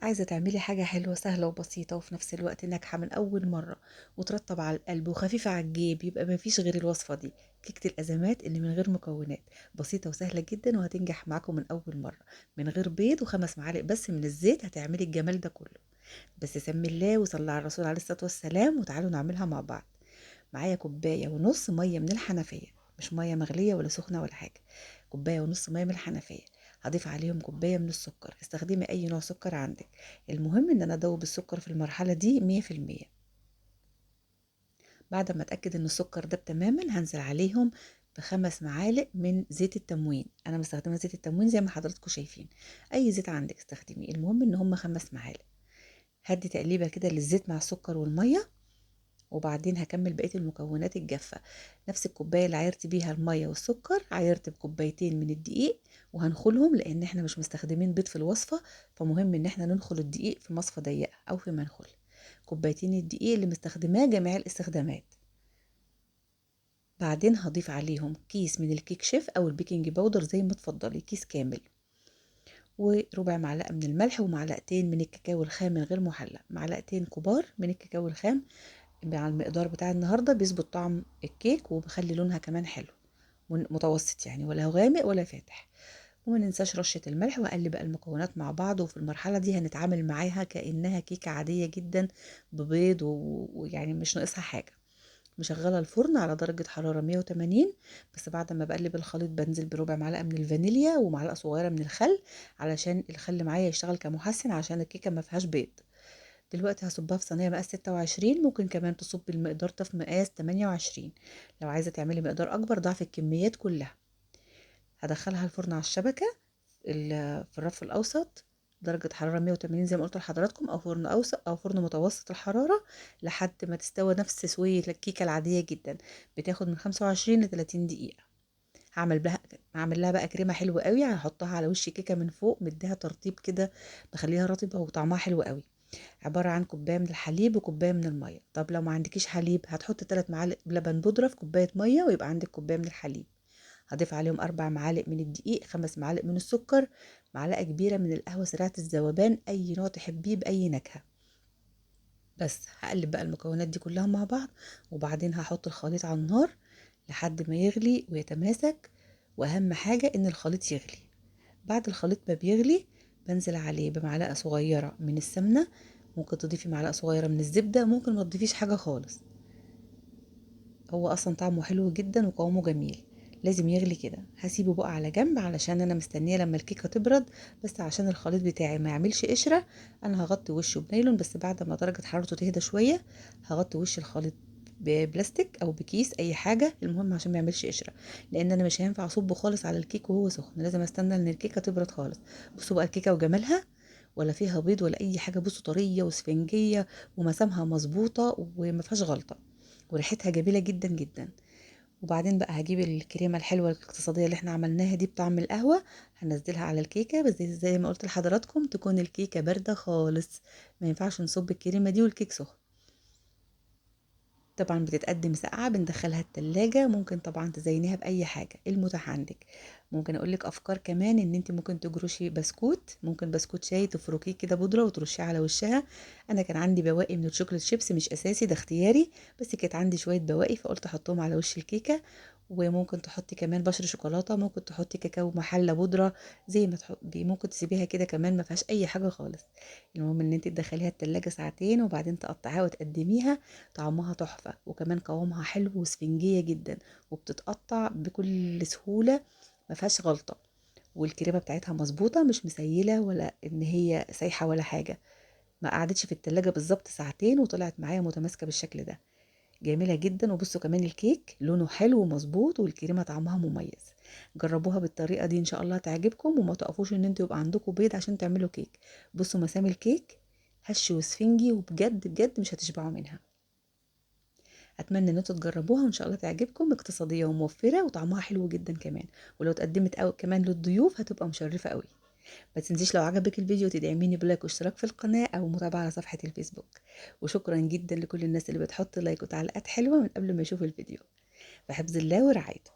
عايزة تعملي حاجة حلوة سهلة وبسيطة وفي نفس الوقت ناجحة من أول مرة وترطب على القلب وخفيفة على الجيب، يبقى مفيش غير الوصفة دي. كيكة الأزمات اللي من غير مكونات، بسيطة وسهلة جدا وهتنجح معاكم من أول مرة. من غير بيض وخمس معالق بس من الزيت هتعملي الجمال ده كله. بس سمي الله وصلي على الرسول عليه الصلاة والسلام وتعالوا نعملها مع بعض. معايا كوباية ونص مية من الحنفية، مش مية مغلية ولا سخنة ولا حاجة. كوباية ونص مية من الحنفية. هضيف عليهم كوباية من السكر، استخدمي أي نوع سكر عندك. المهم إن أنا أدوب السكر في المرحلة دي 100%. بعد ما أتأكد إن السكر داب تماما هنزل عليهم بخمس معالق من زيت التموين. أنا مستخدمة زيت التموين زي ما حضراتكم شايفين. أي زيت عندك استخدمي، المهم إن هم خمس معالق. هدي تقليبة كده للزيت مع السكر والمية، وبعدين هكمل بقية المكونات الجافة. نفس الكوباية اللي عايرت بيها المية والسكر عايرت بكوبايتين من الدقيق، وهنخلهم لان احنا مش مستخدمين بيض في الوصفة، فمهم ان احنا ننخل الدقيق في مصفى ضيقة او في منخل. كوبايتين الدقيق اللي مستخدماه جميع الاستخدامات. بعدين هضيف عليهم كيس من الكيك شيف او البيكنج باودر زي ما تفضلي، كيس كامل. وربع معلقة من الملح ومعلقتين من الكاكاو الخام من غير محلى، معلقتين كبار من الكاكاو الخام. على المقدار بتاع النهارده بيظبط طعم الكيك وبخلي لونها كمان حلو، متوسط يعني، ولا غامق ولا فاتح. وما ننساش رشة الملح، واقلب بقى المكونات مع بعض. وفي المرحلة دي هنتعامل معاها كأنها كيكة عادية جدا ببيض ويعني مش ناقصها حاجة. مشغلة الفرن على درجة حرارة 180. بس بعد ما بقلب الخليط بنزل بربع معلقة من الفانيليا ومعلقة صغيرة من الخل، علشان الخل معايا يشتغل كمحسن عشان الكيكة ما فيهاش بيض. دلوقتي هصبها في صينية مقاس 26، ممكن كمان تصبي المقدار ده في مقاس 28. لو عايزة تعملي مقدار أكبر ضعف الكميات كلها. هدخلها الفرن على الشبكة في الرف الأوسط، درجة حرارة 180 زي ما قلت لحضراتكم، أو فرن أوسط أو فرن متوسط الحرارة، لحد ما تستوى نفس سوية الكيكة العادية جدا. بتاخد من 25 ل 30 دقيقة. هعمل لها بقى كريمة حلوة قوي، هحطها على وش كيكة من فوق، مديها ترطيب كده، بخليها رطبة وطعمها حلو قوي. عبارة عن كوباية من الحليب وكوباية من المية. طب لو ما عندكيش حليب هتحط 3 معالق لبن بودرة في كوباية مية ويبقى عندك كوباية من الحليب. هضيف عليهم 4 معالق من الدقيق، 5 معالق من السكر، معلقة كبيرة من القهوة سريعة الذوبان، أي نوع تحبيه بأي نكهة. بس هقلب بقى المكونات دي كلها مع بعض، وبعدين هحط الخليط على النار لحد ما يغلي ويتماسك. وأهم حاجة إن الخليط يغلي. بعد الخليط ما بيغلي بنزل عليه بمعلقة صغيرة من السمنة. ممكن تضيفي معلقة صغيرة من الزبدة، ممكن ما تضيفيش حاجة خالص. هو اصلا طعمه حلو جدا وقوامه جميل. لازم يغلي كده. هسيبه بقى على جنب علشان انا مستنيه لما الكيكه تبرد، بس عشان الخليط بتاعي ما يعملش قشره. انا هغطي وشه بنايلون، بس بعد ما درجه حرارته تهدى شويه هغطي وش الخليط ببلاستيك او بكيس اي حاجه، المهم عشان ما يعملش قشره. لان انا مش هينفع اصبه خالص على الكيك وهو سخن، لازم استنى ان الكيكه تبرد خالص. بصوا بقى الكيكه وجمالها، ولا فيها بيض ولا اي حاجه. بصوا طريه وسفنجيه ومسامها مظبوطه وما فيهاش غلطه، وريحتها جميله جدا جدا. وبعدين بقى هجيب الكريمه الحلوه الاقتصاديه اللي احنا عملناها دي بطعم القهوه، هنزلها على الكيكه. بس زي ما قلت لحضراتكم تكون الكيكه بارده خالص، ما ينفعش نصب الكريمه دي والكيك سخن. طبعا بتتقدم ساقعة، بندخلها التلاجة. ممكن طبعا تزينيها بأي حاجة المتاح عندك. ممكن أقولك أفكار كمان، إن انت ممكن تجرشي بسكوت، ممكن بسكوت شاي تفركيه كده بودرة وترشيه على وشها. أنا كان عندي بواقي من الشوكولات شيبس، مش أساسي ده اختياري، بس كانت عندي شوية بواقي فقلت أحطهم على وش الكيكة. وممكن تحطي كمان بشر شوكولاتة، ممكن تحطي كاكاو محلى بودرة، زي ما تحطي. ممكن تسيبيها كده كمان ما فيهاش أي حاجة خالص. المهم إن انت تدخليها التلاجة ساعتين وبعدين تقطعيها وتقدميها. طعمها تحفة، وكمان قوامها حلو وسفنجية جدا، وبتتقطع بكل سهولة، ما فيهاش غلطة. والكريمة بتاعتها مظبوطة، مش مسيلة ولا ان هي سايحة ولا حاجة. ما قعدتش في التلاجة بالظبط ساعتين وطلعت معايا متماسكة بالشكل ده. جميلة جدا. وبصوا كمان الكيك لونه حلو ومظبوط، والكريمة طعمها مميز. جربوها بالطريقة دي ان شاء الله تعجبكم، وما تقفوش ان انتوا يبقى عندكم بيض عشان تعملوا كيك. بصوا مسام الكيك هش وسفنجي، وبجد بجد مش هتشبعوا منها. اتمنى ان انتوا تجربوها وان شاء الله تعجبكم. اقتصاديه وموفره وطعمها حلو جدا كمان، ولو اتقدمت أو كمان للضيوف هتبقى مشرفه قوي. ما تنسيش لو عجبك الفيديو تدعميني بلايك واشتراك في القناه او متابعه على صفحه الفيسبوك. وشكرا جدا لكل الناس اللي بتحط لايك وتعليقات حلوه من قبل ما يشوفوا الفيديو. بحفظ الله ورعايته.